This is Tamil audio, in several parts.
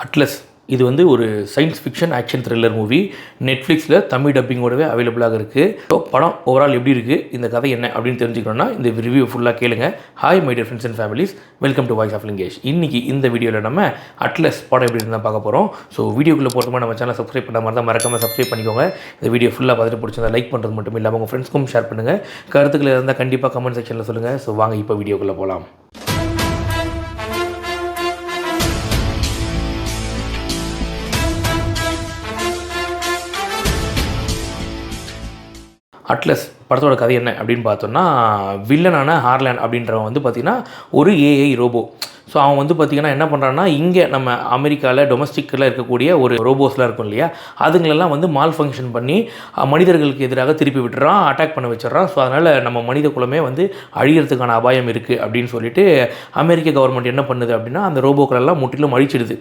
அட்லஸ் இது வந்து ஒரு science fiction action thriller movie. நெட்ஃப்ளிக்ஸில் தமிழ் டப்பிங்கோடவே அவைலபிளாக இருக்குது. ஸோ படம் ஓவரால் எப்படி இருக்குது, இந்த கதை என்ன அப்படின்னு தெரிஞ்சுக்கணும்னா இந்த ரிவ்யூ ஃபுல்லாக கேளுங்க. Hi my dear friends and families, welcome to voice of Lingesh. இன்றைக்கி இந்த வீடியோவில் நம்ம அட்லஸ் படம் எப்படி இருந்தால் பார்க்க போகிறோம். ஸோ வீடியோக்குள்ளே போகிறதுக்கு நம்ம சேனல் சப்ஸ்கிரைப் பண்ண மாதிரி தான் மறக்காமல் சப்ஸ்கிரைப் பண்ணிக்கோங்க. இந்த வீடியோ ஃபுல்லாக பார்த்துட்டு பிடிச்சிருந்தா லைக் பண்ணுறது மட்டும் இல்லாமல் உங்கள் ஃப்ரெண்ட்ஸ்க்கும் ஷேர் பண்ணுங்கள். கருத்துக்கள் இருந்தால் கண்டிப்பாக கமெண்ட் செக்ஷனில் சொல்லுங்கள். ஸோ வாங்க இப்போ வீடியோக்குள்ளே போகலாம். அட்லஸ் படத்தோட கதை என்ன அப்படின்னு பார்த்தோன்னா, வில்லனான ஹார்லாண்ட் அப்படின்றவன் வந்து பார்த்திங்கன்னா ஒரு ஏஐ ரோபோ. ஸோ அவன் வந்து பார்த்திங்கன்னா என்ன பண்ணுறான்னா, இங்கே நம்ம அமெரிக்காவில் டொமஸ்டிக்கில் இருக்கக்கூடிய ஒரு ரோபோஸ்லாம் இருக்கும் இல்லையா, அதுங்களெல்லாம் வந்து மால் ஃபங்க்ஷன் பண்ணி மனிதர்களுக்கு எதிராக திருப்பி விட்டுறான், அட்டாக் பண்ண வச்சிடறான். ஸோ அதனால் நம்ம மனித குலமே வந்து அழிகிறதுக்கான அபாயம் இருக்குது அப்படின்னு சொல்லிட்டு அமெரிக்க கவர்மெண்ட் என்ன பண்ணுது அப்படின்னா, அந்த ரோபோக்களெல்லாம் முற்றிலும் அழிச்சிடுது.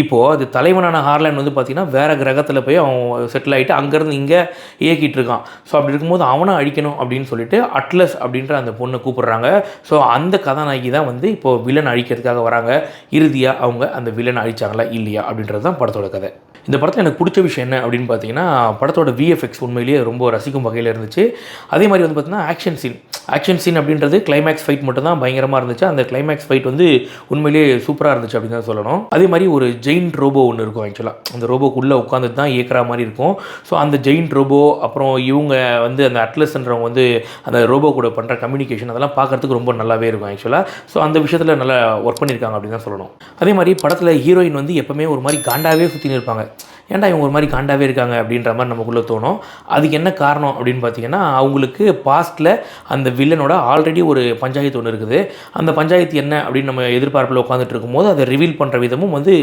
இப்போது அது தலைவனான ஹார்லாண்ட் வந்து பார்த்திங்கன்னா வேறு கிரகத்தில் போய் அவன் செட்டில் ஆகிட்டு அங்கேருந்து இங்கே இயக்கிட்டு இருக்கான். ஸோ அப்படி இருக்கும்போது அவனை அழிக்கணும் அப்படின்னு சொல்லிட்டு அட்லஸ் அப்படின்ற அந்த பொண்ணை கூப்பிட்றாங்க. ஸோ அந்த கதாநாயகி தான் வந்து இப்போது வில்லன் அழிக்கிறதுக்காக வராங்க. இறுதியாக அவங்க அந்த வில்லனை அழிச்சாங்களா இல்லையா அப்படின்றது தான் படத்தோட கதை. இந்த படத்தில் எனக்கு பிடிச்ச விஷயம் என்ன அப்படின்னு பார்த்தீங்கன்னா, படத்தோட விஎஃப்எக்ஸ் உண்மையிலேயே ரொம்ப ரசிக்கும் வகையில் இருந்துச்சு. அதே மாதிரி வந்து பார்த்திங்கன்னா ஆக்ஷன் சீன் அப்படின்றது கிளைமேக்ஸ் ஃபைட் மட்டும் தான் பயங்கரமாக இருந்துச்சு. அந்த கிளைமேக்ஸ் ஃபைட் வந்து உண்மையிலேயே சூப்பராக இருந்துச்சு அப்படின்னு தான் சொல்லணும். அதே மாதிரி ஒரு ஜெயின்ட் ரோபோ ஒன்று இருக்கும். ஆக்சுவலாக அந்த ரோபோக்குள்ளே உட்காந்துட்டு தான் இயக்கிற மாதிரி இருக்கும். ஸோ அந்த ஜெயின்ட் ரோபோ அப்புறம் இவங்க வந்து அந்த அட்லஸ்ன்றவங்க வந்து அந்த ரோபோ கூட பண்ணுற கம்யூனிகேஷன் அதெல்லாம் பார்க்குறதுக்கு ரொம்ப நல்லாவே இருக்கும் ஆக்சுவலாக. ஸோ அந்த விஷயத்தில் நல்லா ஒர்க் பண்ணியிருக்காங்க அப்படின்னு தான் சொல்லணும். அதே மாதிரி படத்தில் ஹீரோயின் வந்து எப்போவுமே ஒரு மாதிரி காண்டாகவே சுற்றின்னு இருப்பாங்க. ஏன்டா இவங்க ஒரு மாதிரி காண்டாகவே இருக்காங்க அப்படின்ற மாதிரி நமக்குள்ளே தோணும். அதுக்கு என்ன காரணம் அப்படின்னு பார்த்தீங்கன்னா, அவங்களுக்கு பாஸ்ட்டில் அந்த வில்லனோட ஆல்ரெடி ஒரு பஞ்சாயத்து ஒன்று இருக்குது. அந்த பஞ்சாயத்து என்ன அப்படின்னு நம்ம எதிர்பார்ப்பில் உட்காந்துட்டு இருக்கும்போது அதை ரிவீல் பண்ணுற விதமும் வந்து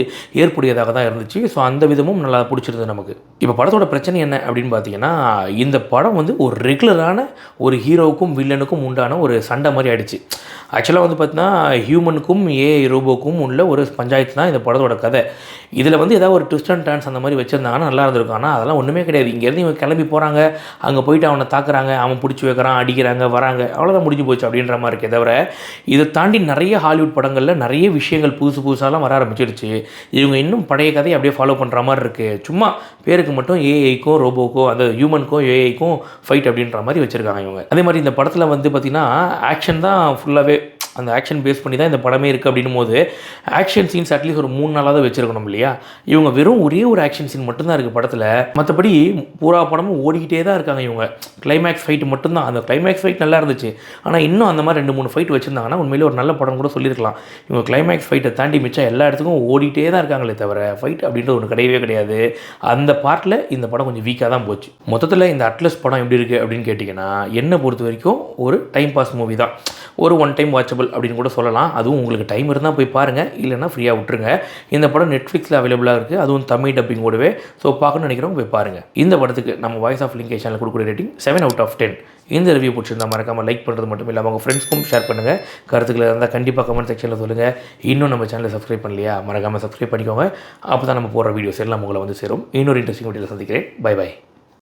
ஏற்புடையதாக தான் இருந்துச்சு. ஸோ அந்த விதமும் நல்லா பிடிச்சிருந்தது நமக்கு. இப்போ படத்தோட பிரச்சனை என்ன அப்படின்னு பார்த்தீங்கன்னா, இந்த படம் வந்து ஒரு ரெகுலரான ஒரு ஹீரோவுக்கும் வில்லனுக்கும் உண்டான ஒரு சண்டை மாதிரி ஆயிடுச்சு. ஆக்சுவலாக வந்து பார்த்தீங்கன்னா, ஹியூமனுக்கும் ஏஐ ரோபோக்கும் உள்ள ஒரு பஞ்சாயத்து தான் இந்த படத்தோட கதை. இதில் வந்து ஏதாவது ஒரு ட்விஸ்ட் அண்ட் டர்ன்ஸ் அந்த மாதிரி வச்சுருந்தாங்கன்னா நல்லா இருந்திருக்கும். ஆனால் அதெல்லாம் ஒன்றுமே கிடையாது. இங்கேருந்து இவங்க கிளம்பி போகிறாங்க, அங்கே போயிட்டு அவனை தாக்குறாங்க, அவன் பிடிச்சி வைக்கிறான், அடிக்கிறாங்க, வராங்க, அவ்வளோதான் முடிஞ்சு போச்சு அப்படின்ற மாதிரி இருக்கே தவிர, இதை தாண்டி நிறைய ஹாலிவுட் படங்களில் நிறைய விஷயங்கள் புதுசாலாம் வர ஆரம்பிச்சிருச்சு. இவங்க இன்னும் பழைய கதையை அப்படியே ஃபாலோ பண்ணுற மாதிரி இருக்குது. சும்மா பேருக்கு மட்டும் ஏஐக்கும் ரோபோக்கோ அந்த ஹியூமனுக்கும் ஏஐக்கும் ஃபைட் அப்படின்ற மாதிரி வச்சுருக்காங்க இவங்க. அதே மாதிரி இந்த படத்தில் வந்து பார்த்திங்கன்னா ஆக்ஷன் தான் ஃபுல்லாகவே, அந்த ஆக்ஷன் பேஸ் பண்ணி தான் இந்த படமே இருக்குது அப்படின்னும் போது ஆக்ஷன் சீன்ஸ் அட்லீஸ்ட் ஒரு 3 நாளாக தான் வச்சுருக்கணும் இல்லையா. இவங்க வெறும் ஒரே ஒரு ஆக்ஷன் சீன் மட்டும்தான் இருக்குது படத்தில். மற்றபடி பூரா படமும் ஓடிக்கிட்டே தான் இருக்காங்க இவங்க. கிளைமேக்ஸ் ஃபைட் மட்டும்தான். அந்த கிளைமேக்ஸ் ஃபைட் நல்லா இருந்துச்சு. ஆனால் இன்னும் அந்த மாதிரி 2-3 ஃபைட் வச்சுருந்தாங்கன்னா உண்மையிலே ஒரு நல்ல படம் கூட சொல்லியிருக்கலாம். இவங்க கிளைமேக்ஸ் ஃபைட்டை தாண்டி மிச்சம் எல்லா இடத்துக்கும் ஓடிட்டே தான் இருக்காங்களே தவிர ஃபைட் அப்படின்றது ஒன்று கிடையவே கிடையாது. அந்த பார்ட்டில் இந்த படம் கொஞ்சம் வீக்காக தான் போச்சு. மொத்தத்தில் இந்த அட்லஸ் படம் எப்படி இருக்குது அப்படின்னு கேட்டிங்கன்னா, என்னை பொறுத்த வரைக்கும் ஒரு டைம் பாஸ் மூவி தான். ஒரு ஒன் டைம் வாட்சபிள் அப்படின்னு கூட சொல்லலாம். அதுவும் உங்களுக்கு டைம் இருந்தால் போய் பாருங்கள், இல்லைன்னா ஃப்ரீயாக விட்டுருங்க. இந்த படம் நெட்ஃப்ளிக்ஸில் அவைலபிளாக இருக்குது. அதுவும் தமிழ் டப்பிங் கூடவே. ஸோ பார்க்கணும்னு நினைக்கிறவங்க போய் பாருங்கள். இந்த படத்துக்கு நம்ம வாய்ஸ் ஆஃப் லிங்கேஷ் சேனல் கொடுக்குற ரேட்டிங் 7/10. இந்த ரிவ்யூ பிடிச்சிருந்தா மறக்காமல் லைக் பண்ணுறது மட்டும் இல்லாமல் உங்கள் ஃப்ரெண்ட்ஸ்க்கும் ஷேர் பண்ணுங்கள். கருத்துக்களை இருந்தால் கண்டிப்பாக கமெண்ட் செக்ஷனில் சொல்லுங்கள். இன்னும் நம்ம சேனலை சப்ஸ்கிரைப் பண்ணலையா, மறக்காமல் சப்ஸ்கிரைப் பண்ணிக்கோங்க. அப்போ தான் நம்ம போடுற வீடியோஸ் எல்லாம் உங்களை வந்து சேரும். இன்னொரு இன்ட்ரெஸ்டிங் வீடியோவில் சந்திக்கிறேன். பை.